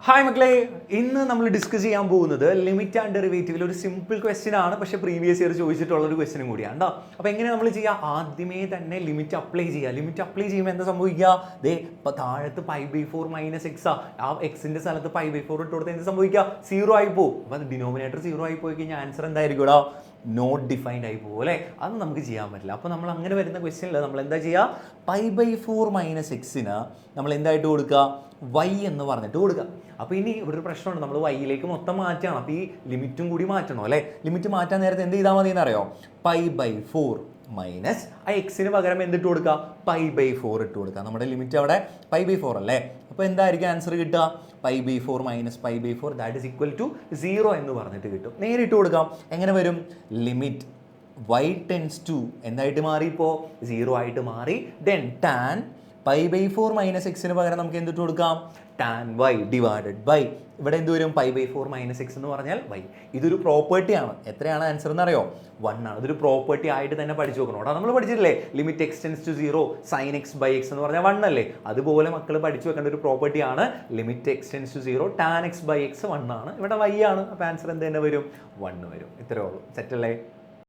Hi മക്കളെ, ഇന്ന് നമ്മൾ ഡിസ്കസ് ചെയ്യാൻ പോകുന്നത് ലിമിറ്റ് ആൻഡ് ഡെറിവേറ്റീവിൽ ഒരു സിമ്പിൾ ക്വസ്റ്റ്യൻ ആണ്, പക്ഷേ പ്രീവിയസ് ഇയർ ചോദിച്ചിട്ടുള്ള ഒരു ക്വസ്റ്റ്യനും കൂടിയാണ് കേട്ടോ. അപ്പോൾ എങ്ങനെ നമ്മൾ ചെയ്യുക? ആദ്യമേ തന്നെ ലിമിറ്റ് അപ്ലൈ ചെയ്യുക. ലിമിറ്റ് അപ്ലൈ ചെയ്യുമ്പോൾ എന്താ സംഭവിക്കുക? ദേ ഇപ്പോൾ താഴത്ത് π/4 - x ആ എക്സിൻ്റെ സ്ഥലത്ത് π/4 ഇട്ട് കൊടുത്താൽ എന്ത് സംഭവിക്കുക? 0 ആയി പോകും. അപ്പോൾ അത് ഡിനോമിനേറ്റർ 0 ആയി പോയി കഴിഞ്ഞാൽ ആൻസർ എന്തായിരിക്കും ഇവിടെ? നോട്ട് ഡിഫൈൻഡ് ആയി പോകും അല്ലേ? അത് നമുക്ക് ചെയ്യാൻ പറ്റില്ല. അപ്പോൾ നമ്മൾ അങ്ങനെ വരുന്ന ക്വസ്റ്റ്യനിൽ നമ്മൾ എന്താ ചെയ്യുക? π/4 - x-ന് നമ്മൾ എന്തായിട്ട് കൊടുക്കുക? y എന്ന് പറഞ്ഞിട്ട് കൊടുക്കുക. അപ്പോൾ ഇനി ഇവിടെ ഒരു പ്രശ്നമുണ്ട്, നമ്മൾ വൈയിലേക്ക് മൊത്തം മാറ്റണം. അപ്പോൾ ഈ ലിമിറ്റും കൂടി മാറ്റണം അല്ലേ? ലിമിറ്റ് മാറ്റാൻ നേരത്തെ എന്ത് ചെയ്താൽ മതി എന്നറിയോ? π/4 മൈനസ് ആ എക്സിന് പകരം എന്തിട്ട് കൊടുക്കുക? π/4 ഇട്ട് കൊടുക്കുക. നമ്മുടെ ലിമിറ്റ് അവിടെ π/4 അല്ലേ? അപ്പോൾ എന്തായിരിക്കും ആൻസർ കിട്ടുക? π/4 - π/4 ദാറ്റ് ഈസ് ഈക്വൽ ടു 0 എന്ന് പറഞ്ഞിട്ട് കിട്ടും. നേരിട്ട് കൊടുക്കാം. എങ്ങനെ വരും? ലിമിറ്റ് y ടെൻസ് ടു എന്തായിട്ട് മാറി? ഇപ്പോൾ 0 ആയിട്ട് മാറി. ദെൻ ടാൻ π/4 - x-ന് പകരം നമുക്ക് എന്തിട്ട് കൊടുക്കാം? ടാൻ y ഡിവൈഡഡ് ബൈ ഇവിടെ എന്ത് വരും? π/4 - x എന്ന് പറഞ്ഞാൽ y. ഇതൊരു പ്രോപ്പർട്ടിയാണ്. എത്രയാണ് ആൻസർ എന്നറിയോ? 1 ആണ്. ഇതൊരു പ്രോപ്പർട്ടി ആയിട്ട് തന്നെ പഠിച്ചു നോക്കണം കേട്ടോ. നമ്മൾ പഠിച്ചിട്ടില്ലേ limit x tends to 0 sin x/x എന്ന് പറഞ്ഞാൽ 1 അല്ലേ? അതുപോലെ മക്കൾ പഠിച്ചു വെക്കേണ്ട ഒരു പ്രോപ്പർട്ടിയാണ് limit x tends to 0 tan x/x 1 ആണ്. ഇവിടെ y ആണ്. അപ്പോൾ ആൻസർ എന്ത് തന്നെ വരും? 1 വരും. ഇത്രയേ ഉള്ളൂ. സെറ്റ് അല്ലേ?